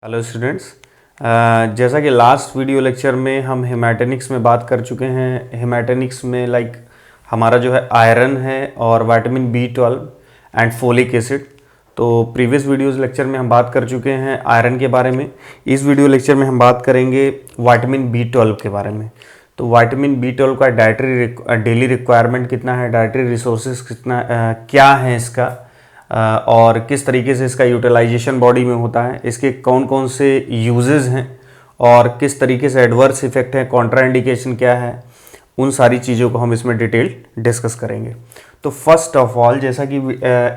Hello students, जैसा कि last video lecture में हम हेमाटोनिक्स में बात कर चुके हैं। हेमाटोनिक्स में हमारा जो है आयरन है और vitamin B12 and folic acid. तो प्रीवियस वीडियोस लेक्चर में हम बात कर चुके हैं आयरन के बारे में। इस वीडियो लेक्चर में हम बात करेंगे विटामिन B12 के बारे में। तो विटामिन B12 का डाइटरी डेली रिक्वायरमेंट कितना है, डाइटरी रिसोर्सेज कितना क्या है इसका, और किस तरीके से इसका यूटिलाइजेशन बॉडी में होता है, इसके कौन कौन से यूजेस हैं और किस तरीके से एडवर्स इफेक्ट है, कॉन्ट्राइंडिकेशन क्या है, उन सारी चीज़ों को हम इसमें डिटेल डिस्कस करेंगे। तो फर्स्ट ऑफ ऑल, जैसा कि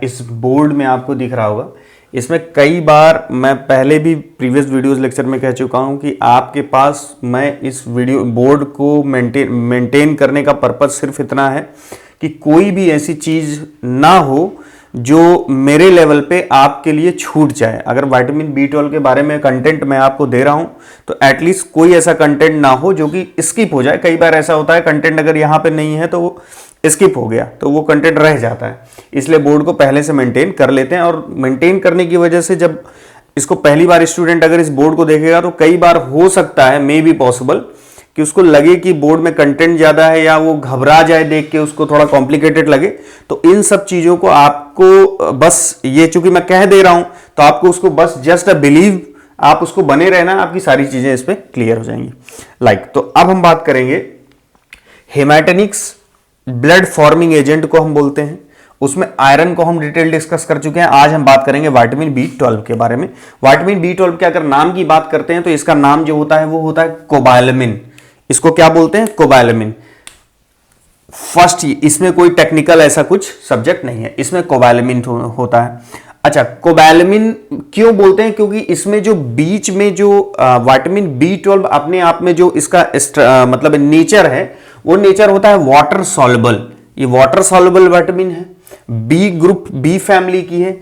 इस बोर्ड में आपको दिख रहा होगा, इसमें कई बार मैं पहले भी प्रीवियस वीडियोस लेक्चर में कह चुका हूं कि आपके पास मैं इस वीडियो बोर्ड को मेंटेन करने का पर्पज़ सिर्फ इतना है कि कोई भी ऐसी चीज़ ना हो जो मेरे लेवल पे आपके लिए छूट जाए। अगर विटामिन B12 के बारे में कंटेंट मैं आपको दे रहा हूं तो एटलीस्ट कोई ऐसा कंटेंट ना हो जो कि स्किप हो जाए। कई बार ऐसा होता है कंटेंट अगर यहाँ पे नहीं है तो वो स्किप हो गया तो वो कंटेंट रह जाता है, इसलिए बोर्ड को पहले से मेंटेन कर लेते हैं। और मेंटेन करने की वजह से जब इसको पहली बार स्टूडेंट अगर इस बोर्ड को देखेगा तो कई बार हो सकता है, मे बी पॉसिबल, कि उसको लगे कि बोर्ड में कंटेंट ज़्यादा है या वो घबरा जाए देख के, उसको थोड़ा कॉम्प्लिकेटेड लगे। तो इन सब चीज़ों को आपको बस ये चूंकि मैं कह दे रहा हूं तो आपको उसको बस जस्ट अ बिलीव, आप उसको बने रहना, आपकी सारी चीज़ें इस पर क्लियर हो जाएंगी। तो अब हम बात करेंगे हेमाटोनिक्स ब्लड फॉर्मिंग एजेंट को हम बोलते हैं, उसमें आयरन को हम डिटेल डिस्कस कर चुके हैं। आज हम बात करेंगे विटामिन B12 के बारे में। विटामिन B12 के अगर नाम की बात करते हैं तो इसका नाम जो होता है वो होता है कोबालामिन। इसको क्या बोलते हैं? कोबालामिन। फर्स्ट, इसमें कोई टेक्निकल ऐसा कुछ सब्जेक्ट नहीं है, इसमें कोबालामिन होता है। अच्छा, कोबालामिन क्यों बोलते हैं? क्योंकि इसमें जो बीच में जो विटामिन B12 अपने आप में जो इसका मतलब नेचर है, वो नेचर होता है वाटर सॉल्युबल। ये वाटर सॉल्युबल विटामिन है, बी ग्रुप, बी फैमिली की है।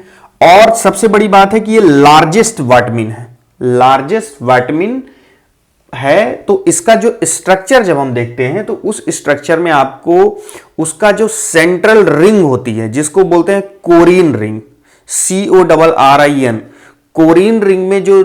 और सबसे बड़ी बात है कि ये लार्जेस्ट विटामिन है, लार्जेस्ट विटामिन है। तो इसका जो स्ट्रक्चर जब हम देखते हैं तो उस स्ट्रक्चर में आपको उसका जो सेंट्रल रिंग होती है जिसको बोलते हैं कोरिन रिंग, CORRIN, कोरिन रिंग में जो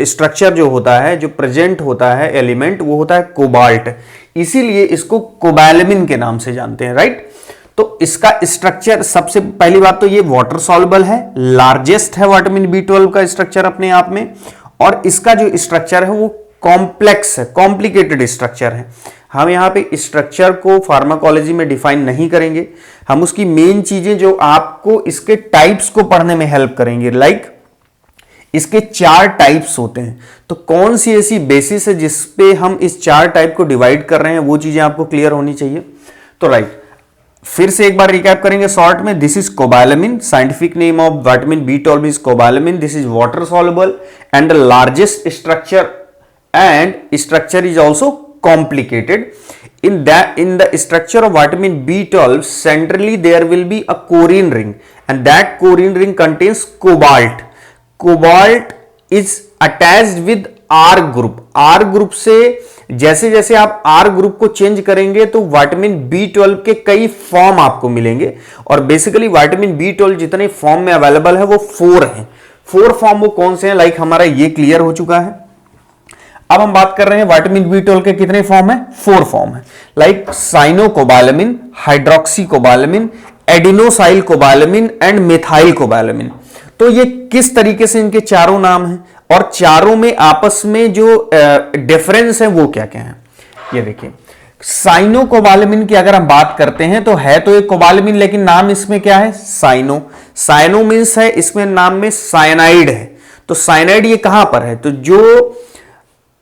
स्ट्रक्चर जो होता है, जो प्रेजेंट होता है एलिमेंट, वो होता है कोबाल्ट। इसीलिए इसको कोबालामिन के नाम से जानते हैं, राइट। तो इसका स्ट्रक्चर, सबसे पहली बात तो ये वाटर सॉल्युबल है, लार्जेस्ट है विटामिन B12 का स्ट्रक्चर अपने आप में, और इसका जो स्ट्रक्चर है वो कॉम्प्लेक्स है, कॉम्प्लिकेटेड स्ट्रक्चर है। हम यहाँ पे स्ट्रक्चर को फार्माकोलॉजी में डिफाइन नहीं करेंगे, हम उसकी मेन चीजें जो आपको इसके टाइप्स को पढ़ने में हेल्प करेंगे। इसके 4 टाइप्स होते हैं। तो कौन सी ऐसी बेसिस है जिसपे हम इस 4 टाइप को डिवाइड कर रहे हैं, वो चीजें आपको क्लियर होनी चाहिए। तो फिर से एक बार रिकैप करेंगे शॉर्ट में। This is cobalamin, scientific name of vitamin B12 is cobalamin. This is water soluble and the largest structure, and structure is also complicated. in the structure of vitamin B12, centrally there will be a corin ring, and that corin ring contains cobalt. Cobalt is attached with R group. R group से जैसे जैसे आप R group को change करेंगे तो vitamin B12 के कई form आपको मिलेंगे। और बेसिकली विटामिन B12 जितने फॉर्म में अवेलेबल है वो 4 हैं। 4 फॉर्म वो कौन से हैं? हमारा ये क्लियर हो चुका है। अब हम बात कर रहे हैं विटामिन B12 के कितने फॉर्म है? 4 फॉर्म है, cyanocobalamin, hydroxycobalamin, adenosyl cobalamin and methyl cobalamin. तो ये किस तरीके से इनके चारों नाम हैं और चारों में आपस में जो डिफरेंस है वो क्या क्या है, ये देखिए। साइनोकोबालामिन की अगर हम बात करते हैं तो है तो एक कोबालामिन, लेकिन नाम इसमें क्या है? साइनो। साइनो मीन्स है इसमें नाम में साइनाइड है। तो साइनाइड ये कहां पर है? तो जो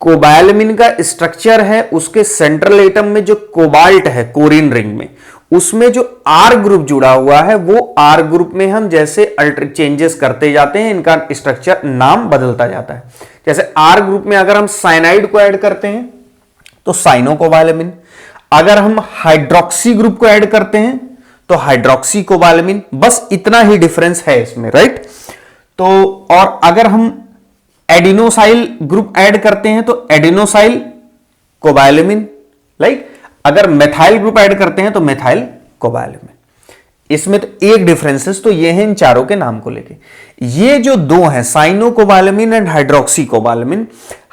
कोबालामिन का स्ट्रक्चर है उसके सेंट्रल एटम में जो कोबाल्ट है कोरिन रिंग में, उसमें जो R ग्रुप जुड़ा हुआ है वो R ग्रुप में हम जैसे चेंजेस करते जाते हैं, इनका स्ट्रक्चर नाम बदलता जाता है। जैसे R ग्रुप में अगर हम साइनाइड को ऐड करते हैं तो साइनोकोबालामिन, अगर हम हाइड्रोक्सी ग्रुप को ऐड करते हैं तो हाइड्रोक्सी कोबालामिन। बस इतना ही डिफरेंस है इसमें, राइट। तो और अगर हम एडिनोसाइल ग्रुप ऐड करते हैं तो एडिनोसाइल कोबालामिन, अगर मेथाइल ग्रुप ऐड करते हैं तो मेथाइल कोबालामिन। इसमें तो एक डिफरेंसेस तो ये है इन चारों के नाम को लेके। ये जो दो हैं साइनोकोबालामिन एंड हाइड्रोक्सीकोबालामिन,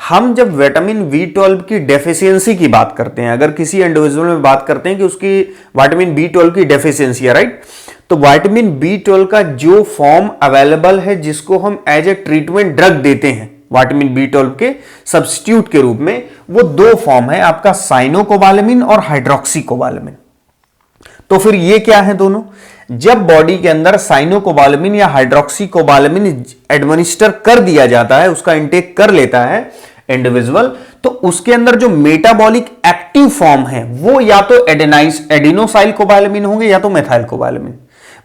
हम जब विटामिन B12 की डेफिशिएंसी की बात करते हैं, अगर किसी इंडिविजुअल में बात करते हैं कि उसकी विटामिन B12 की डेफिशिएंसी है, राइट, तो विटामिन B12 का जो फॉर्म अवेलेबल है जिसको हम एज ए ट्रीटमेंट ड्रग देते हैं विटामिन B12 के सब्स्टिट्यूट के रूप में, वो दो फॉर्म है आपका साइनोकोबालामिन और हाइड्रोक्सीकोबालामिन। तो फिर ये क्या है दोनों? जब बॉडी के अंदर साइनोकोबालामिन या हाइड्रोक्सीकोबालामिन एडमिनिस्टर कर दिया जाता है, उसका इंटेक कर लेता है इंडिविजुअल, तो उसके अंदर जो मेटाबॉलिक एक्टिव फॉर्म है वो या तो एडिनोसाइल कोबालामिन होंगे या तो मेथाइल कोबालामिन।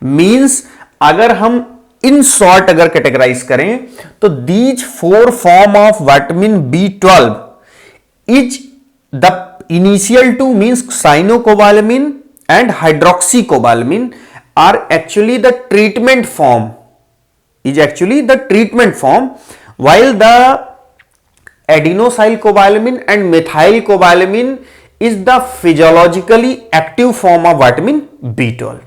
मींस अगर हम इन शॉर्ट अगर कैटेगराइज करें तो these four form of vitamin B12 is the initial two means cyanocobalamin and hydroxycobalamin are actually the treatment form, while the adenosylcobalamin and methylcobalamin is the physiologically active form of vitamin B12,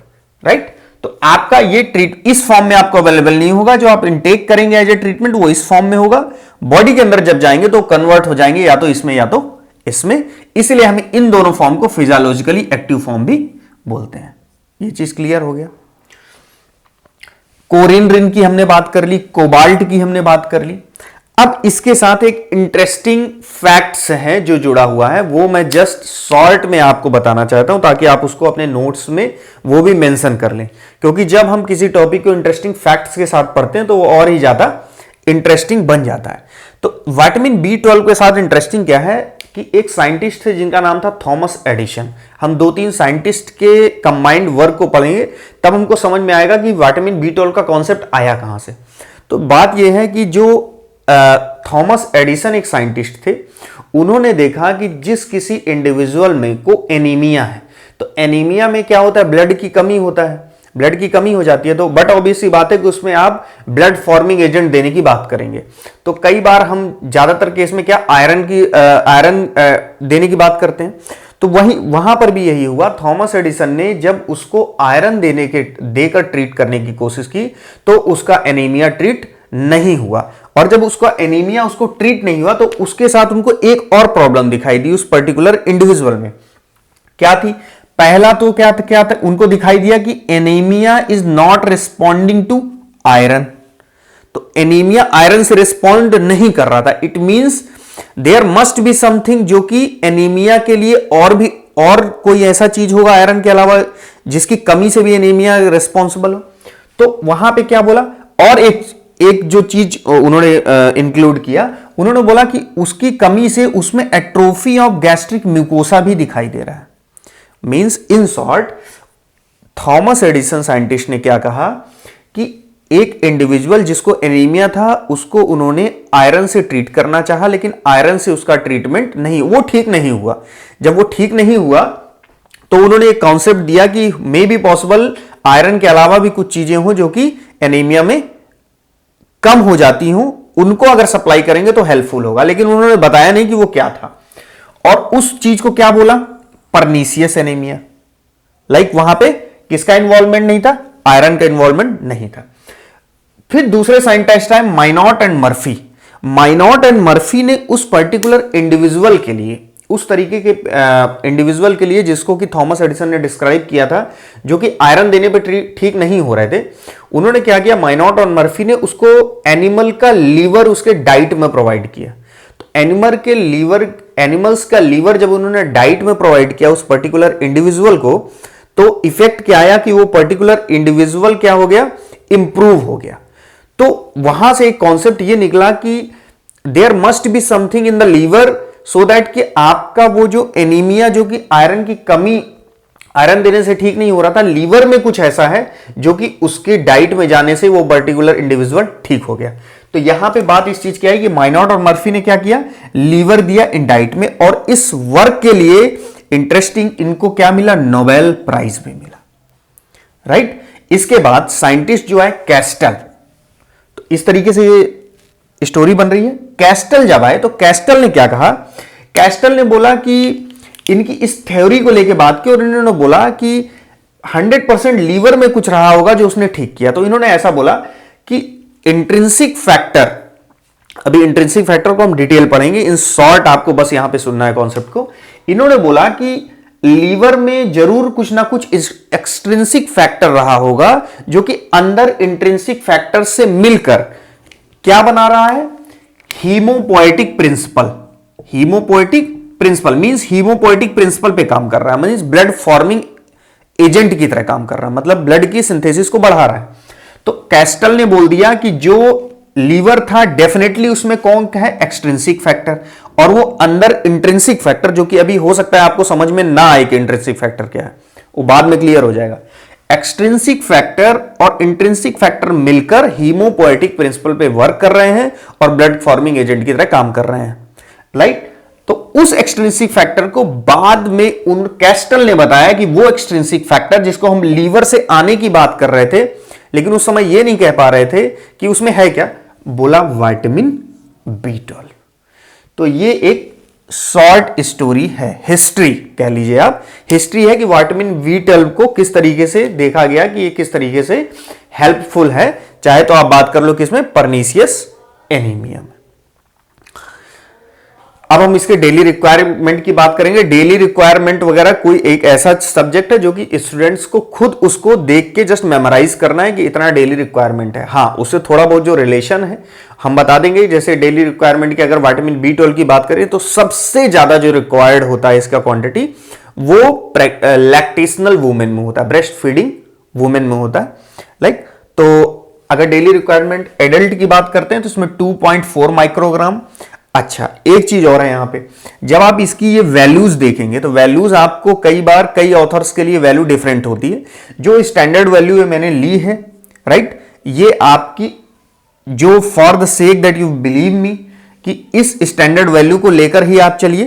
right? तो आपका ये इस form में आपको available नहीं होगा, जो आप इनटेक करेंगे एज ए ट्रीटमेंट वो इस फॉर्म में होगा, बॉडी के अंदर जब जाएंगे तो कन्वर्ट हो जाएंगे या तो इसमें या तो इसमें, इसलिए हम इन दोनों फॉर्म को फिजियोलॉजिकली एक्टिव फॉर्म भी बोलते हैं। ये चीज क्लियर हो गया। कोरिनरिन की हमने बात कर ली, कोबाल्ट की हमने बात कर ली। अब इसके साथ एक इंटरेस्टिंग फैक्ट्स है जो जुड़ा हुआ है, वो मैं जस्ट शॉर्ट में आपको बताना चाहता हूं ताकि आप उसको अपने नोट्स में वो भी मेंशन कर लें, क्योंकि जब हम किसी टॉपिक को इंटरेस्टिंग फैक्ट्स के साथ पढ़ते हैं तो वो और ही ज्यादा इंटरेस्टिंग बन जाता है। तो विटामिन B12 के साथ इंटरेस्टिंग क्या है कि एक साइंटिस्ट थे जिनका नाम था थॉमस एडिसन। हम 2-3 साइंटिस्ट के कंबाइंड वर्क को पढ़ेंगे तब हमको समझ में आएगा कि विटामिन B12 का कॉन्सेप्ट आया कहां से। तो बात यह है कि जो थॉमस एडिसन एक साइंटिस्ट थे, उन्होंने देखा कि जिस किसी इंडिविजुअल में को एनीमिया है, तो एनीमिया में क्या होता है, ब्लड की कमी होता है, ब्लड की कमी हो जाती है, तो बट ऑब्वियस सी बात है कि उसमें आप ब्लड फॉर्मिंग एजेंट देने की बात करेंगे। तो कई बार हम ज्यादातर केस में क्या आयरन देने की बात करते हैं, तो वहां पर भी यही हुआ। थॉमस एडिसन ने जब उसको आयरन देकर ट्रीट करने की कोशिश की तो उसका एनीमिया ट्रीट नहीं हुआ, और जब उसका एनीमिया उसको ट्रीट नहीं हुआ तो उसके साथ उनको एक और प्रॉब्लम दिखाई दी उस पर्टिकुलर इंडिविजुअल में। क्या थी? पहला तो क्या था उनको दिखाई दिया कि anaemia is not responding to iron, तो एनीमिया आयरन से रिस्पॉन्ड नहीं कर रहा था। It means there must be something जो कि एनीमिया के लिए और कोई ऐसा चीज होगा आयरन के अलावा जिसकी कमी से भी एनीमिया रिस्पॉन्सिबल हो। तो वहां पे क्या बोला, और एक जो चीज उन्होंने इंक्लूड किया, उन्होंने बोला कि उसकी कमी से उसमें एट्रोफी ऑफ गैस्ट्रिक म्यूकोसा भी दिखाई दे रहा है। Means in short Thomas Edison scientist ने क्या कहा कि एक इंडिविजुअल जिसको एनीमिया था उसको उन्होंने आयरन से ट्रीट करना चाहा, लेकिन आयरन से उसका ट्रीटमेंट नहीं, वो ठीक नहीं हुआ। जब वो ठीक नहीं हुआ तो उन्होंने एक कॉन्सेप्ट दिया कि मे बी पॉसिबल आयरन के अलावा भी कुछ चीजें हो जो कि एनीमिया में कम हो जाती हूं, उनको अगर सप्लाई करेंगे तो हेल्पफुल होगा, लेकिन उन्होंने बताया नहीं कि वो क्या था। और उस चीज को क्या बोला, परनीसियस एनीमिया। लाइक वहां पे किसका इन्वॉल्वमेंट नहीं था, आयरन का इन्वॉल्वमेंट नहीं था। फिर दूसरे साइंटिस्ट आए माइनॉट एंड मर्फी। माइनॉट एंड मर्फी ने उस पर्टिकुलर इंडिविजुअल के लिए, उस तरीके के इंडिविजुअल के लिए जिसको कि थॉमस एडिसन ने डिस्क्राइब किया था, जो कि आयरन देने पे ठीक नहीं हो रहे थे, उन्होंने क्या किया, माइनॉट और मर्फी ने उसको एनिमल का लीवर उसके डाइट में प्रोवाइड किया। तो एनिमल्स का लीवर जब उन्होंने डाइट में प्रोवाइड किया उस पर्टिकुलर इंडिविजुअल को, तो इफेक्ट क्या आया कि वो पर्टिकुलर इंडिविजुअल क्या हो गया, इंप्रूव हो गया। तो वहां से एक कॉन्सेप्ट ये निकला कि there must be something in the liver so that कि आपका वो जो एनीमिया, जो कि आयरन की कमी, आयरन देने से ठीक नहीं हो रहा था, लीवर में कुछ ऐसा है जो कि उसके डाइट में जाने से वो पर्टिकुलर इंडिविजुअल ठीक हो गया। तो यहां पे बात इस चीज की आई कि माइनॉट और मर्फी ने क्या किया, लीवर दिया इन डाइट में, और इस वर्क के लिए इंटरेस्टिंग इनको क्या मिला, नोबेल प्राइज भी मिला, राइट। इसके बाद साइंटिस्ट जो है कैस्टल, तो इस तरीके से ये स्टोरी बन रही है। कैस्टल जब आए तो कैस्टल ने क्या कहा, कैस्टल ने बोला कि इनकी इस थ्योरी को लेकर बात की और इन्होंने बोला कि 100% लीवर में कुछ रहा होगा जो उसने ठीक किया। तो इन्होंने ऐसा बोला कि इंट्रिंसिक फैक्टर, अभी इंट्रिंसिक फैक्टर को हम डिटेल पढ़ेंगे, इन शॉर्ट आपको बस यहां पे सुनना है कॉन्सेप्ट को। इन्होंने बोला कि लीवर में जरूर कुछ ना कुछ एक्सट्रिंसिक फैक्टर रहा होगा जो कि अंदर इंट्रिंसिक फैक्टर से मिलकर क्या बना रहा है, haemopoietic principle. Haemopoietic principle means haemopoietic principle पे काम कर रहा है, मींस ब्लड फॉर्मिंग एजेंट की तरह काम कर रहा है, मतलब ब्लड की सिंथेसिस को बढ़ा रहा है। तो कैस्टल ने बोल दिया कि जो लीवर था डेफिनेटली उसमें कौन है, एक्सट्रिंसिक फैक्टर, और वो अंदर इंट्रिंसिक फैक्टर, जो कि अभी हो सकता है आपको समझ में ना आए कि इंट्रिंसिक फैक्टर क्या है, वो बाद में क्लियर हो जाएगा। एक्सट्रिंसिक फैक्टर और इंट्रिंसिक फैक्टर मिलकर हीमोपोएटिक प्रिंसिपल पे वर्क कर रहे हैं और ब्लड फॉर्मिंग एजेंट की तरह काम कर रहे हैं, राइट। तो उस एक्सट्रिंसिक फैक्टर को बाद में उन कैस्टल ने बताया कि वो एक्सट्रिंसिक फैक्टर जिसको हम लीवर से आने की बात कर रहे थे, लेकिन उस समय ये नहीं कह पा रहे थे कि उसमें है क्या, बोला विटामिन B12। तो ये एक शॉर्ट स्टोरी है, हिस्ट्री कह लीजिए आप, हिस्ट्री है कि विटामिन B12 को किस तरीके से देखा गया कि ये किस तरीके से हेल्पफुल है। चाहे तो आप बात कर लो किसमें, परनीशियस एनीमिया में। अब हम इसके डेली रिक्वायरमेंट की बात करेंगे। डेली रिक्वायरमेंट वगैरह कोई एक ऐसा सब्जेक्ट है जो कि स्टूडेंट्स को खुद उसको देख के जस्ट मेमोराइज करना है कि इतना डेली रिक्वायरमेंट है। हाँ, उससे थोड़ा बहुत जो रिलेशन है हम बता देंगे। जैसे डेली रिक्वायरमेंट की अगर विटामिन B12 की बात करें तो सबसे ज्यादा जो रिक्वायर्ड होता है इसका क्वांटिटी वो लैक्टेशनल वुमेन में होता है, ब्रेस्ट फीडिंग वुमेन में होता है, लाइक। तो अगर डेली रिक्वायरमेंट एडल्ट की बात करते हैं तो इसमें 2.4 माइक्रोग्राम। अच्छा, एक चीज और है यहां पे, जब आप इसकी ये वैल्यूज देखेंगे तो वैल्यूज आपको कई बार कई ऑथर्स के लिए वैल्यू डिफरेंट होती है। जो स्टैंडर्ड वैल्यू मैंने ली है, राइट, ये आपकी जो for the sake that you believe me कि इस स्टैंडर्ड वैल्यू को लेकर ही आप चलिए,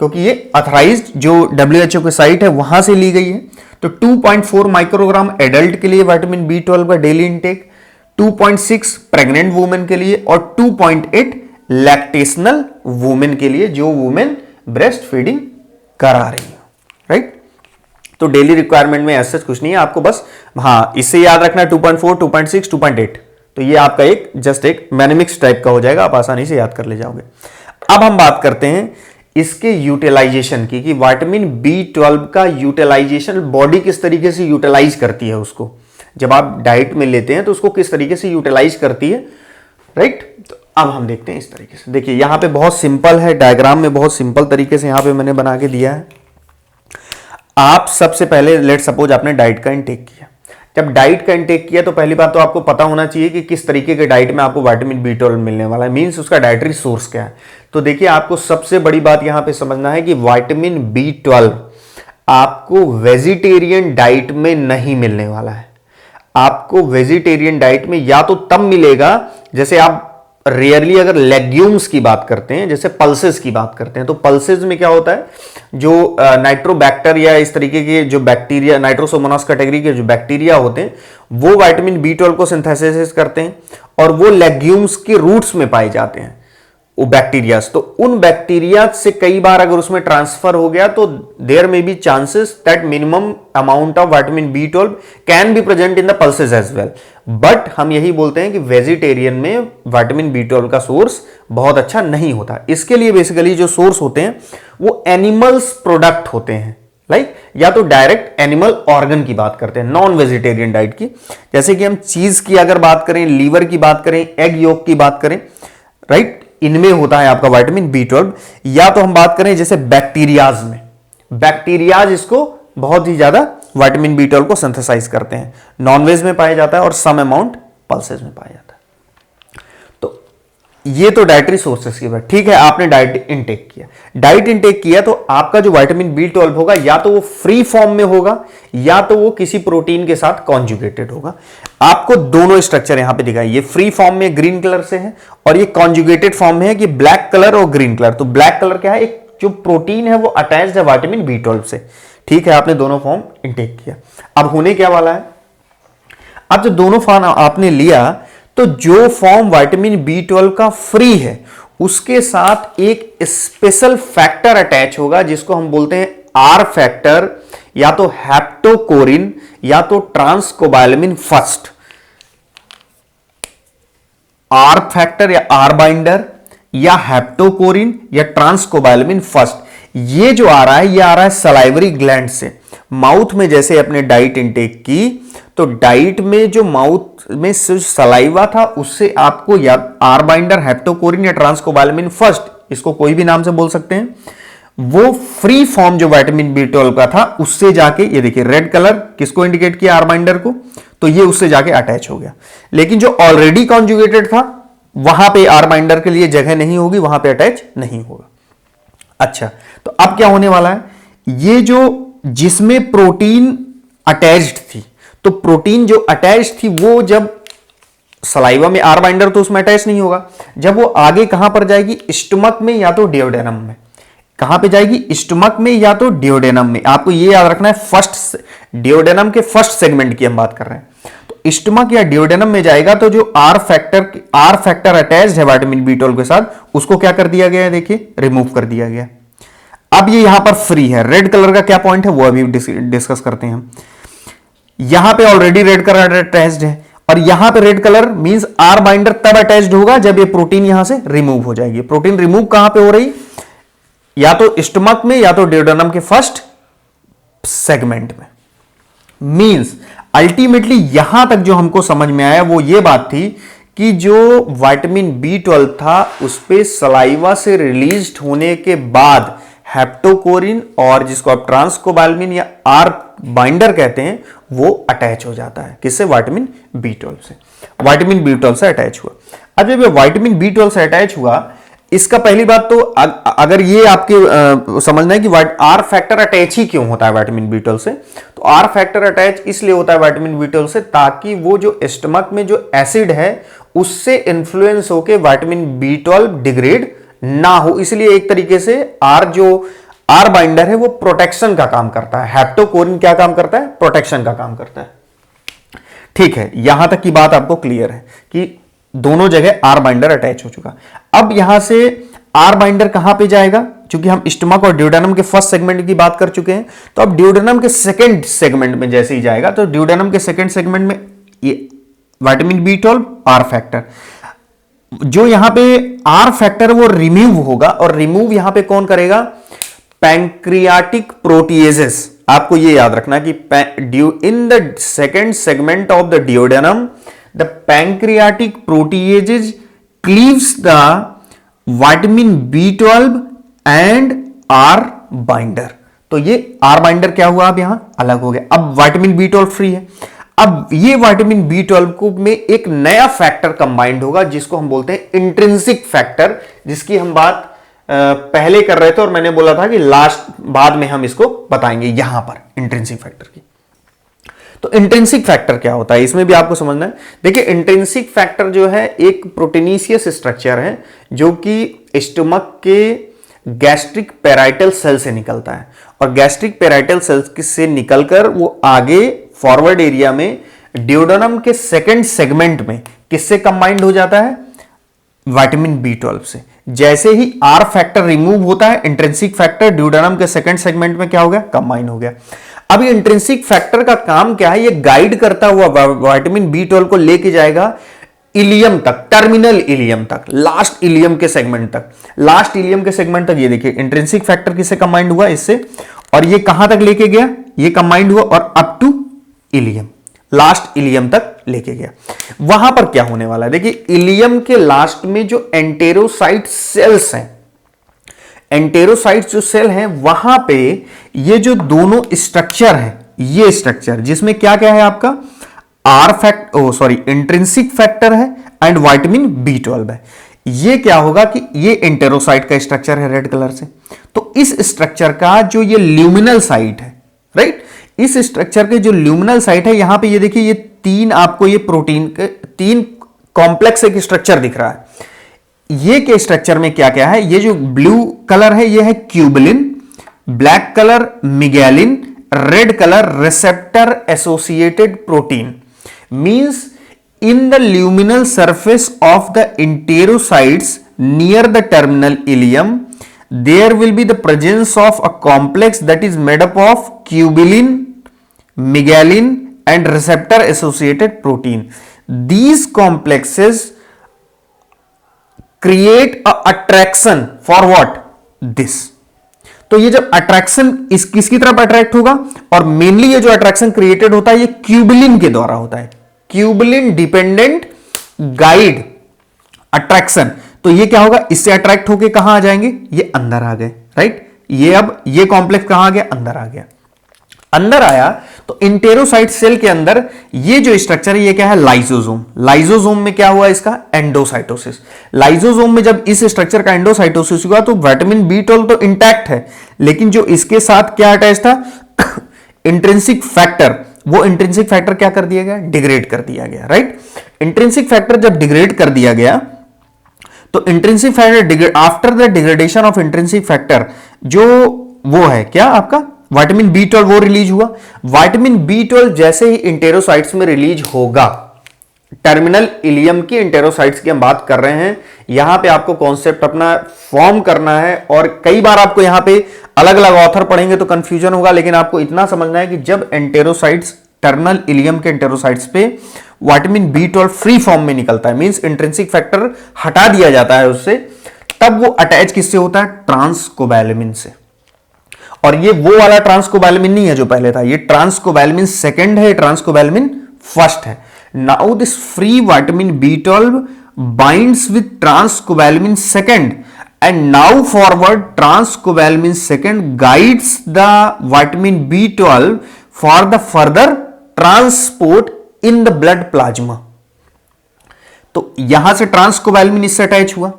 क्योंकि ये अथराइज्ड जो WHO की साइट है वहां से ली गई है। तो 2.4 माइक्रोग्राम एडल्ट के लिए विटामिन B12 का डेली इंटेक, 2.6 प्रेग्नेंट वुमेन के लिए और 2.8 लैक्टेशनल वुमेन के लिए जो वुमेन ब्रेस्ट फीडिंग करा रही है, राइट। तो डेली रिक्वायरमेंट में ऐसा कुछ नहीं है, आपको बस हाँ इससे याद रखना 2.4, 2.6, 2.8। तो ये आपका एक जस्ट एक मैनेमिक्स टाइप का हो जाएगा, आप आसानी से याद कर ले जाओगे। अब हम बात करते हैं इसके यूटिलाइजेशन की, कि विटामिन B12 का यूटिलाइजेशन बॉडी किस तरीके से यूटिलाइज करती है उसको, जब आप डाइट में लेते हैं तो उसको किस तरीके से यूटिलाइज करती है, राइट। तो अब हम देखते हैं इस तरीके से। देखिए यहां पे बहुत सिंपल है, डायग्राम में बहुत सिंपल तरीके से यहां पे मैंने बना के दिया है। आप सबसे पहले लेट सपोज आपने डाइट का इंटेक किया। जब डाइट का इंटेक किया तो पहली बात तो आपको पता होना चाहिए कि किस तरीके के डाइट में आपको विटामिन B12 मिलने वाला है, मींस उसका डाइटरी सोर्स क्या है। तो देखिए आपको सबसे बड़ी बात यहां पे समझना है कि विटामिन B12 आपको वेजिटेरियन डाइट में नहीं मिलने वाला है। आपको वेजिटेरियन डाइट में या तो तब मिलेगा, जैसे आप रेयरली अगर लेग्यूम्स की बात करते हैं, जैसे पल्सेस की बात करते हैं, तो पल्सेस में क्या होता है, जो नाइट्रोबैक्टर या इस तरीके के जो बैक्टीरिया, नाइट्रोसोमोनास कैटेगरी के जो बैक्टीरिया होते हैं वो विटामिन B12 को सिंथेसिस करते हैं और वो लेग्यूम्स के रूट्स में पाए जाते हैं वो बैक्टीरियाज। तो उन बैक्टीरिया से कई बार अगर उसमें ट्रांसफर हो गया तो there may be chances that minimum amount of vitamin B12 can be present in the pulses as well. But हम यही बोलते हैं कि वेजिटेरियन में विटामिन B12 का सोर्स बहुत अच्छा नहीं होता। इसके लिए बेसिकली जो सोर्स होते हैं वो एनिमल्स प्रोडक्ट होते हैं, लाइक या तो डायरेक्ट एनिमल ऑर्गन की बात करते हैं नॉन वेजिटेरियन डाइट की, जैसे कि हम चीज की अगर बात करें, लीवर की बात करें, एग योक की बात करें, राइट, इनमें होता है आपका विटामिन B12। या तो हम बात करें जैसे बैक्टीरियाज में, बैक्टीरियाज इसको बहुत ही ज्यादा विटामिन B12 को सिंथेसाइज करते हैं, नॉनवेज में पाया जाता है और सम अमाउंट पल्सेस में पाया जाता है। तो ये तो डाइटरी सोर्सेस की बात, ठीक है। आपने डाइट इंटेक किया, डाइट इंटेक किया तो आपका जो विटामिन B12 होगा या तो वो फ्री फॉर्म में होगा या तो वो किसी प्रोटीन के साथ कॉन्जुगेटेड होगा। आपको दोनों स्ट्रक्चर यहां पे दिखाई, ये फ्री फॉर्म में ग्रीन कलर से है और ये कॉन्जुगेटेड फॉर्म में है कि ब्लैक कलर और ग्रीन कलर। तो ब्लैक कलर क्या है, एक जो प्रोटीन है वो अटैच्ड है विटामिन B12 से, ठीक है। आपने दोनों फॉर्म इंटेक किया। अब होने क्या वाला है, अब जब दोनों फॉर्म आपने लिया तो जो फॉर्म विटामिन B12 का फ्री है उसके साथ एक स्पेशल फैक्टर अटैच होगा जिसको हम बोलते हैं R फैक्टर या तो हेप्टोकोरिन या तो ट्रांसकोबालामिन फर्स्ट, आर फैक्टर या आर बाइंडर, या हेप्टोकोरिन या ट्रांसकोबालामिन फर्स्ट। ये जो आ रहा है ये आ रहा है सलाइवरी ग्लैंड से। माउथ में जैसे अपने डाइट इंटेक की तो डाइट में जो माउथ में सलाइवा था उससे आपको या आर बाइंडर, हेप्टोकोरिन या ट्रांसकोबालामिन फर्स्ट, इसको कोई भी नाम से बोल सकते हैं, वो फ्री फॉर्म जो विटामिन B12 का था उससे जाके, ये देखिए रेड कलर किसको इंडिकेट किया, आर बाइंडर को, तो ये उससे जाके अटैच हो गया। लेकिन जो ऑलरेडी कॉन्जुगेटेड था वहां पे आर बाइंडर के लिए जगह नहीं होगी, वहां पे अटैच नहीं होगा। अच्छा, तो अब क्या होने वाला है, ये जो जिसमें प्रोटीन अटैच्ड थी, तो प्रोटीन जो अटैच थी वो जब सलाइवा में आर बाइंडर तो उसमें अटैच नहीं होगा, जब वो आगे कहां पर जाएगी, स्टमक में या तो डियोडेनम में। कहां पे जाएगी, स्टमक में या तो डियोडेनम में। आपको ये याद रखना है, फर्स्ट डियोडेनम के फर्स्ट सेगमेंट की हम बात कर रहे हैं। तो स्टमक या डियोडेनम में जाएगा तो जो आर फैक्टर अटैच्ड है विटामिन B12 के साथ, उसको क्या कर दिया गया है, देखिए रिमूव कर दिया गया। अब ये यहां पर फ्री है। रेड कलर का क्या पॉइंट है वो अभी डिस्कस करते हैं हम। यहां पे ऑलरेडी रेड कलर अटैच्ड है और यहां पे red colour means R binder तब अटैच्ड होगा जब ये प्रोटीन यहां से रिमूव हो जाएगी। प्रोटीन रिमूव कहां पे हो रही, या तो स्टमक में या तो डियोडेनम के फर्स्ट सेगमेंट में। मींस अल्टीमेटली यहां तक जो हमको समझ में आया वो ये बात थी कि जो विटामिन B12 था उस पे सलाइवा से रिलीज्ड होने के बाद हेप्टोकोरिन और जिसको आप ट्रांसकोबालामिन या आर बाइंडर कहते हैं वो अटैच हो जाता है। किससे, विटामिन B12 से। विटामिन B12 से अटैच हुआ। अब जब ये विटामिन B12 से अटैच हुआ, इसका पहली बात तो अगर ये आपके समझना है कि आर फैक्टर अटैच ही क्यों होता है विटामिन B12 से, तो आर फैक्टर अटैच इसलिए होता है विटामिन B12 से ताकि वो जो स्टमक में जो एसिड है उससे इन्फ्लुएंस होकर विटामिन B12 डिग्रेड ना हो। इसलिए एक तरीके से आर बाइंडर है वो प्रोटेक्शन का काम करता है। हेप्टोकोरिन क्या काम करता है, प्रोटेक्शन का काम करता है। ठीक है, यहां तक की बात आपको क्लियर है कि दोनों जगह आर बाइंडर अटैच हो चुका। अब यहां से आर बाइंडर कहां पे जाएगा, क्योंकि हम स्टमक और डियोडेनम के फर्स्ट सेगमेंट की बात कर चुके हैं, तो अब डियोडेनम के सेकंड सेगमेंट में जैसे ही जाएगा तो डियोडेनम के सेकंड सेगमेंट में ये विटामिन B12 आर फैक्टर, जो यहां पे आर फैक्टर वो रिमूव होगा और रिमूव यहां पे कौन करेगा, पैंक्रियाटिक प्रोटीएजेस। आपको ये याद रखना कि in the second segment of the duodenum the pancreatic proteases cleaves the vitamin B12 and R binder। तो ये R binder क्या हुआ, अब यहां अलग हो गया। अब विटामिन B12 फ्री है। अब ये विटामिन B12 को में एक नया फैक्टर कंबाइंड होगा जिसको हम बोलते हैं इंट्रिंसिक फैक्टर, जिसकी हम बात पहले कर रहे थे और मैंने बोला था कि बाद में हम इसको बताएंगे यहां पर इंट्रिंसिक फैक्टर की। तो इंट्रिंसिक फैक्टर क्या होता है, इसमें भी आपको समझना है। देखिए, इंट्रिंसिक फैक्टर जो है एक प्रोटीनिशियस स्ट्रक्चर है जो कि स्टमक के गैस्ट्रिक पेराइटल सेल से निकलता है और गैस्ट्रिक पेराइटल सेल से निकलकर वो आगे फॉरवर्ड एरिया में डियोडेनम के सेकंड सेगमेंट में किससे कंबाइंड हो जाता है, विटामिन B12 से। जैसे ही आर फैक्टर रिमूव होता है, इंट्रिंसिक फैक्टर डियोडेनम के सेकंड सेगमेंट में क्या हो गया, कंबाइन हो गया। अब ये इंट्रिंसिक फैक्टर का काम क्या है, ये गाइड करता हुआ विटामिन B12 को लेके जाएगा इलियम तक, टर्मिनल इलियम तक, लास्ट इलियम के सेगमेंट तक। लास्ट इलियम के सेगमेंट तक ये देखिए इंट्रिंसिक फैक्टर किससे कंबाइंड हुआ, इससे, और ये कहां तक लेके गया, ये कंबाइंड हुआ और up to ileum, last ileum तक लेके गया। वहां पर क्या होने वाला है, देखिए इलियम के लास्ट में जो एंटेरोसाइट सेल्स हैं, एंटेरोसाइट्स जो सेल हैं वहां पे ये जो दोनों स्ट्रक्चर है, ये स्ट्रक्चर जिसमें क्या क्या है आपका इंट्रिंसिक फैक्टर है एंड विटामिन B12 है। ये क्या होगा कि ये एंटेरोसाइट का स्ट्रक्चर है रेड कलर से, तो इस स्ट्रक्चर का जो ये ल्यूमिनल साइट है, राइट, इस स्ट्रक्चर के जो ल्यूमिनल साइट है यहां पे ये देखिए ये तीन आपको ये प्रोटीन के तीन कॉम्प्लेक्स एक स्ट्रक्चर दिख रहा है। ये के स्ट्रक्चर में क्या क्या है, ये जो ब्लू कलर है ये है cubilin, black colour megalin, red colour receptor associated protein. Means in the luminal surface of the enterocytes near the terminal ileum there will be the presence of a complex that is made up of tubulin, megalin and receptor associated protein, these complexes create a attraction for what this. तो ये जब attraction किसकी तरफ attract होगा, और mainly ये जो attraction created होता है ये क्यूबिलिन के द्वारा होता है, क्यूबिलिन डिपेंडेंट गाइड अट्रैक्शन। तो ये क्या होगा, इससे अट्रैक्ट होके कहां आ जाएंगे, ये अंदर आ गए, राइट। ये अब ये कॉम्प्लेक्स कहां आ गया, अंदर आ गया। अंदर आया तो इंटेरोसाइट सेल के अंदर ये जो स्ट्रक्चर है ये क्या है, लाइसोसोम। लाइसोसोम में क्या हुआ, इसका एंडोसाइटोसिस। लाइसोसोम में जब इस स्ट्रक्चर का एंडोसाइटोसिस हुआ तो विटामिन B12 तो इंटैक्ट है, लेकिन जो इसके साथ क्या अटैच था इंट्रिंसिक फैक्टर, वो इंट्रिंसिक फैक्टर क्या कर दिया गया, डिग्रेड कर दिया गया, राइट। इंट्रिंसिक फैक्टर जब डिग्रेड कर दिया गया तो intrinsic factor after the degradation of intrinsic factor जो वो है क्या आपका विटामिन B12 वो रिलीज हुआ। विटामिन B12 जैसे ही इंटेरोसाइट्स में रिलीज होगा, टर्मिनल इलियम की इंटेरोसाइट्स की हम बात कर रहे हैं, यहां पे आपको कॉन्सेप्ट अपना फॉर्म करना है। और कई बार आपको यहां पे अलग अलग ऑथर पढ़ेंगे तो कंफ्यूजन होगा, लेकिन आपको इतना समझना है कि जब इंटेरोसाइट्स टर्मिनल इलियम के इंटेरोसाइट्स पे विटामिन B12 फ्री फॉर्म में निकलता है, मींस इंट्रिंसिक फैक्टर हटा दिया जाता है उससे, तब वो अटैच किससे होता है, ट्रांसकोबैलेमिन से। और ये वो वाला ट्रांसकोबैलेमिन नहीं है जो पहले था, ये ट्रांसकोबैलेमिन सेकंड है, ट्रांसकोबैलेमिन फर्स्ट है। Now this free vitamin B12 binds with transcobalamin second and now forward transcobalamin second guides the vitamin B12 for the further transport in the blood plasma। तो यहां से ट्रांसकोबैलेमिन इससे अटैच हुआ।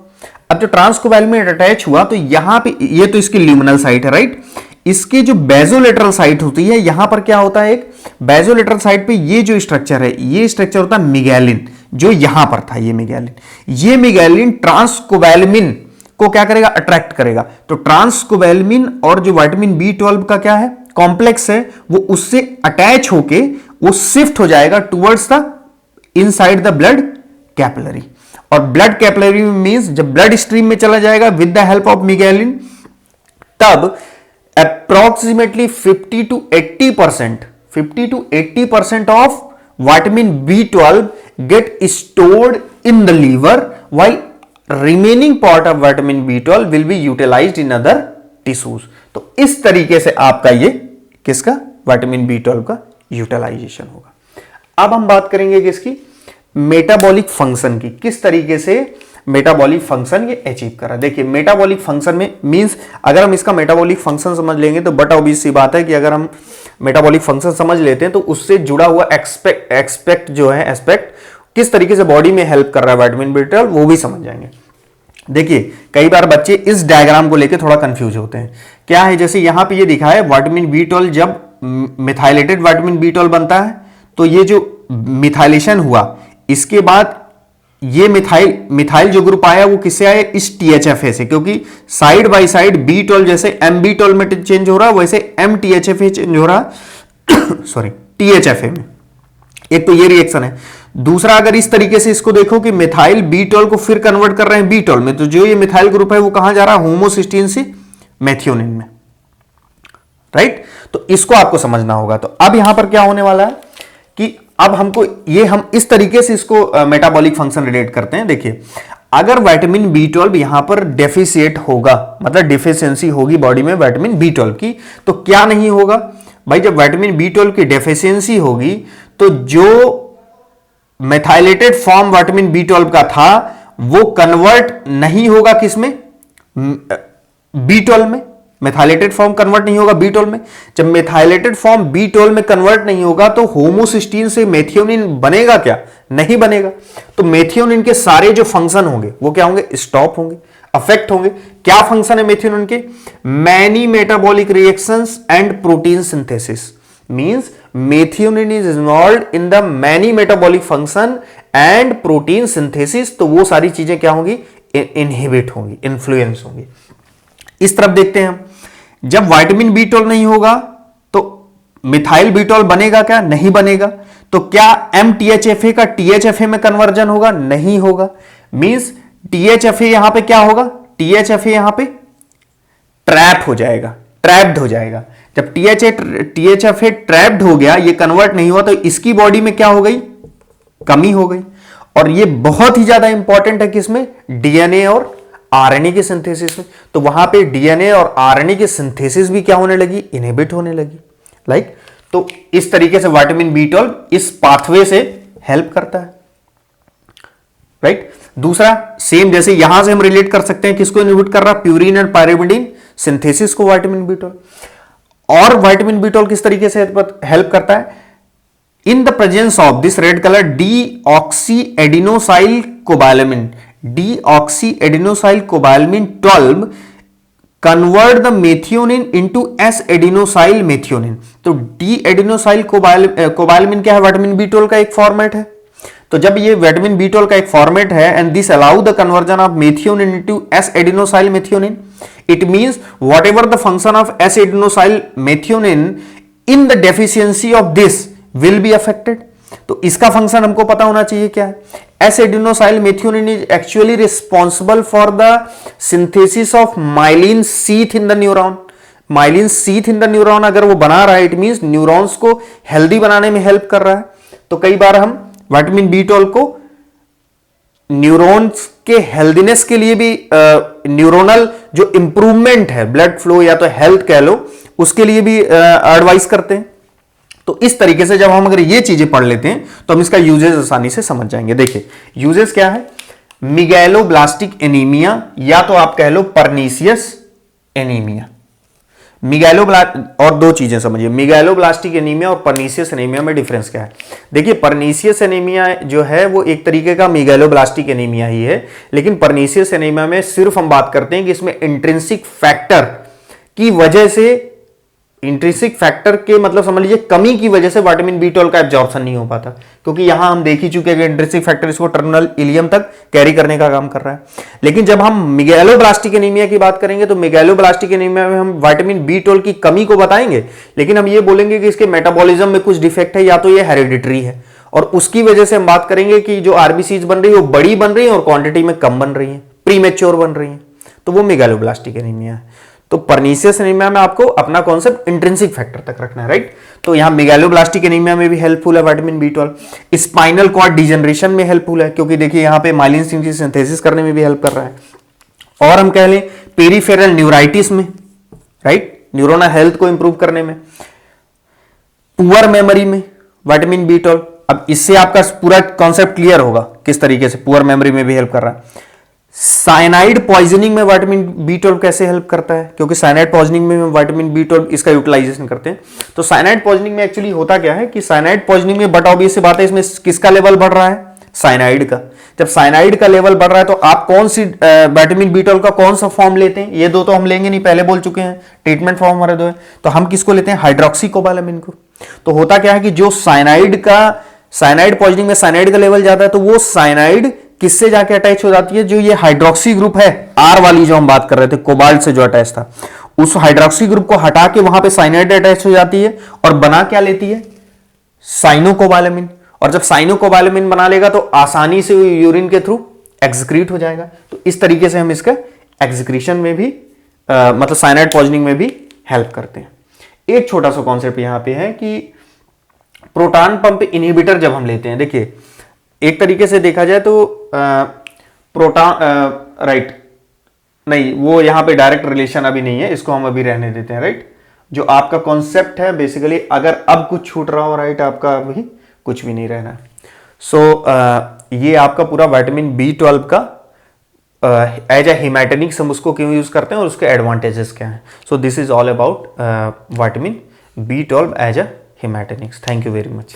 अब जो ट्रांसकोबैलेमिन attach हुआ तो यहां पे ये तो इसकी ल्यूमिनल साइट है, राइट। इसकी जो बेजोलेटरल साइट होती है, यहां पर क्या होता है, एक बेजोलेटरल साइट पे ये जो स्ट्रक्चर है, ये स्ट्रक्चर होता है मिगैलिन, जो यहां पर था ये मिगैलिन ट्रांसकोबैलेमिन को क्या करेगा, अट्रैक्ट करेगा। तो ट्रांसकोबैलेमिन और जो विटामिन B12 का क्या है, कॉम्प्लेक्स है, वो उससे अटैच होके वो शिफ्ट हो जाएगा towards the inside the blood capillary. और ब्लड कैपिलरी मींस जब ब्लड स्ट्रीम में चला जाएगा with the help of megalin, तब approximately 50 to 80% of vitamin B12 get stored in the liver, while remaining part of vitamin B12 will be utilised in other tissues. तो इस तरीके से आपका ये किसका, विटामिन B12 का यूटिलाइजेशन होगा। अब हम बात करेंगे किसकी, मेटाबॉलिक फंक्शन की, किस तरीके से मेटाबॉलिक फंक्शन ये अचीव कर रहा है। देखिए मेटाबॉलिक फंक्शन में मींस अगर हम इसका मेटाबॉलिक फंक्शन समझ लेंगे तो बट ऑब्वियस सी बात है कि अगर हम मेटाबॉलिक फंक्शन समझ लेते हैं तो उससे जुड़ा हुआ एस्पेक्ट किस तरीके से बॉडी में हेल्प कर रहा है विटामिन B12 वो भी समझ जाएंगे। देखिए कई बार बच्चे इस डायग्राम को लेकर थोड़ा कंफ्यूज होते हैं। क्या है, जैसे यहां पे ये दिखा है विटामिन B12 जब मिथाइलेटेड विटामिन B12 बनता है तो ये जो मिथाइलेशन हुआ, इसके बाद ये मिथाइल जो ग्रुप आया वो किससे आया, इस THFA से, क्योंकि साइड बाय साइड B12 जैसे MB12 में चेंज हो रहा है वैसे MTHFA चेंज हो रहा सॉरी THFA में। एक तो ये रिएक्शन है। दूसरा अगर इस तरीके से इसको देखो कि मिथाइल B12 को फिर कन्वर्ट कर रहे हैं B12 में, तो जो ये मिथाइल ग्रुप है वो कहां जा रहा है, होमोसिस्टीन से मेथियोनिन में, राइट। तो इसको आपको समझना होगा। तो अब यहां पर क्या होने वाला है कि अब हमको ये हम इस तरीके से इसको मेटाबॉलिक फंक्शन रिलेट करते हैं। देखिए अगर विटामिन B12 यहां पर डेफिशिएट होगा, मतलब डिफिशियंसी होगी बॉडी में विटामिन B12 की, तो क्या नहीं होगा भाई, जब विटामिन B12 की डेफिशिएंसी होगी तो जो मेथाइलेटेड फॉर्म विटामिन B12 का था वो कन्वर्ट नहीं होगा किसमें, B12 में। मेथाइलेटेड फॉर्म कन्वर्ट नहीं होगा B12 में। जब मेथाइलेटेड फॉर्म B12 में कन्वर्ट नहीं होगा तो होमोसिस्टीन से मेथियोनिन बनेगा क्या, नहीं बनेगा। तो मेथियोनिन के सारे जो फंक्शन होंगे वो क्या होंगे, स्टॉप होंगे, अफेक्ट होंगे। क्या फंक्शन है मेथियोनिन के, many metabolic reactions and protein synthesis, means methionine is involved in the many metabolic function and protein synthesis. तो वो सारी चीजें क्या होंगी, इनहिबिट होंगी, इन्फ्लुएंस होंगी। इस तरफ देखते हैं हम, जब विटामिन B12 नहीं होगा तो मिथाइल B12 बनेगा क्या, नहीं बनेगा। तो क्या MTHFA का THFA में कन्वर्जन होगा, नहीं होगा। मींस THFA यहां पे क्या होगा, THFA यहां पे ट्रैप हो जाएगा, ट्रैप्ड हो जाएगा। जब THFA ट्रैप्ड हो गया, ये कन्वर्ट नहीं हुआ, तो इसकी बॉडी में क्या हो गई, कमी हो गई। और ये बहुत ही ज्यादा इंपॉर्टेंट है किसमें, डीएनए और आरएनए के सिंथेसिस में। तो वहां पे डीएनए और आरएनए के सिंथेसिस भी क्या होने लगी, इनहिबिट होने लगी। लाइक तो इस तरीके से विटामिन B12 इस पाथवे से हेल्प करता है, राइट। दूसरा सेम जैसे यहां से हम रिलेट कर सकते हैं, किसको इनहिबिट कर रहा, प्यूरिन एंड पायरिमिडीन सिंथेसिस को विटामिन B12। और विटामिन B12 किस तरीके से हेल्प करता है, in the presence of this red colour deoxy adenosyl cobalamin, deoxy adenosyl cobalamin 12 convert the methionine into S adenosyl methionine. तो डी एडिनोसाइल कोबालामिन क्या है, विटामिन B12 का एक फॉर्मेट है। तो जब ये विटामिन B12 का एक फॉर्मेट है and this allow the conversion of methionine into S adenosyl methionine, it means whatever the function of S adenosyl methionine in the deficiency of this will be affected. तो इसका function हमको पता होना चाहिए क्या है, S adenosyl methionine is actually responsible for the synthesis of myelin sheath in the neuron. Myelin sheath in the neuron अगर वो बना रहा है, इट मींस न्यूरॉन्स को हेल्दी बनाने में हेल्प कर रहा है। तो कई बार हम विटामिन B12 को न्यूरॉन्स के हेल्दीनेस के लिए भी, न्यूरोनल जो इंप्रूवमेंट है, ब्लड फ्लो या तो हेल्थ कह लो, उसके लिए भी एडवाइस करते हैं। तो इस तरीके से जब हम अगर ये चीजें पढ़ लेते हैं तो हम इसका यूजेस आसानी से समझ जाएंगे। देखिए यूजेस क्या है, मिगैलोब्लास्टिक एनीमिया या तो आप कह लो परनीसियस एनीमिया। और दो चीजें समझिए, मिगैलोब्लास्टिक एनीमिया और परनीसियस एनीमिया में डिफरेंस क्या है। देखिए परनीसियस एनीमिया जो है वो एक तरीके का मिगैलोब्लास्टिक एनीमिया ही है, लेकिन परनीसियस एनीमिया में सिर्फ हम बात करते हैं कि इसमें इंट्रिंसिक फैक्टर की वजह से, इंट्रिंसिक फैक्टर के मतलब समझ लीजिए कमी की वजह से विटामिन B12 का एब्जॉर्प्शन नहीं हो पाता, क्योंकि यहां हम देख ही चुके हैं कि इंट्रिंसिक फैक्टर इसको टर्मिनल इलियम तक कैरी करने का काम कर रहा है। लेकिन जब हम मिगैलोब्लास्टिक एनीमिया की बात करेंगे तो मिगैलोब्लास्टिक एनीमिया में हम विटामिन B12 की कमी को बताएंगे, लेकिन हम ये बोलेंगे कि इसके मेटाबॉलिज्म में कुछ डिफेक्ट है या तो ये हेरिडिटरी है, और उसकी वजह से हम बात करेंगे कि जो आरबीसीज बन रही है वो बड़ी बन रही है और क्वांटिटी में कम बन रही है, प्रीमेच्योर बन रही है, तो वो मिगैलोब्लास्टिक एनीमिया है। तो परनीसियस एनीमिया में आपको अपना कॉन्सेप्ट इंट्रिंसिक फैक्टर तक रखना है, राइट। तो यहां मिगैलोब्लास्टिक एनीमिया में भी हेल्पफुल है vitamin B12। Spinal cord degeneration में हेल्पफुल है, क्योंकि देखिए यहां पे माइलिन की सिंथेसिस करने में भी हेल्प कर रहा है। और हम कह लें पेरिफेरल न्यूराइटिस में, राइट, न्यूरोनल हेल्थ को इंप्रूव करने में। पुअर मेमोरी में विटामिन B12, अब इससे आपका पूरा कॉन्सेप्ट क्लियर होगा किस तरीके से पुअर मेमोरी में भी हेल्प कर रहा है। साइनाइड पॉइजनिंग में विटामिन B12 कैसे हेल्प करता है, क्योंकि साइनाइड पॉइजनिंग में विटामिन B12 इसका यूटिलाइजेशन करते हैं। तो साइनाइड पॉइजनिंग में एक्चुअली होता क्या है कि साइनाइड पॉइजनिंग में बट ऑब्वियस सी बात है, इसमें किसका लेवल बढ़ रहा है, साइनाइड का। जब साइनाइड का लेवल बढ़ रहा है तो आप कौन सी विटामिन B12 का कौन सा फॉर्म लेते हैं, ये दो तो हम लेंगे नहीं, पहले बोल चुके हैं, ट्रीटमेंट फॉर्म हमारे दो है। तो हम किसको लेते हैं, हाइड्रोक्सीकोबालामिन को। तो होता क्या है कि जो साइनाइड पॉइजनिंग में साइनाइड का लेवल ज्यादा है, तो वो साइनाइड किससे जाके अटैच हो जाती है, जो ये हाइड्रोक्सी ग्रुप है, आर वाली जो हम बात कर रहे थे, कोबाल्ट से जो अटैच था, उस हाइड्रोक्सी ग्रुप को हटा के वहां पे साइनाइड अटैच हो जाती है और बना क्या लेती है, साइनोकोबालामिन। और जब साइनोकोबालामिन बना लेगा तो आसानी से यूरिन के थ्रू एक्सक्रीट हो जाएगा। तो इस तरीके से हम इसका एक्सक्रीशन में भी मतलब साइनाइड पॉइजनिंग में भी हेल्प करते हैं। एक छोटा सा कॉन्सेप्ट यहां पे है कि प्रोटॉन पंप इनहिबिटर जब हम लेते हैं, देखिए एक तरीके से देखा जाए तो प्रोटॉन राइट नहीं, वो यहां पे डायरेक्ट रिलेशन अभी नहीं है, इसको हम अभी रहने देते हैं, राइट। जो आपका कॉन्सेप्ट है बेसिकली, अगर अब कुछ छूट रहा हो, राइट, आपका अभी कुछ भी नहीं रहना है। सो ये आपका पूरा विटामिन B12 का एज ए हेमाटोनिक्स हम उसको क्यों यूज करते हैं और उसके एडवांटेजेस क्या हैं। So this is all about vitamin B12 as a haematinics. Thank you very much.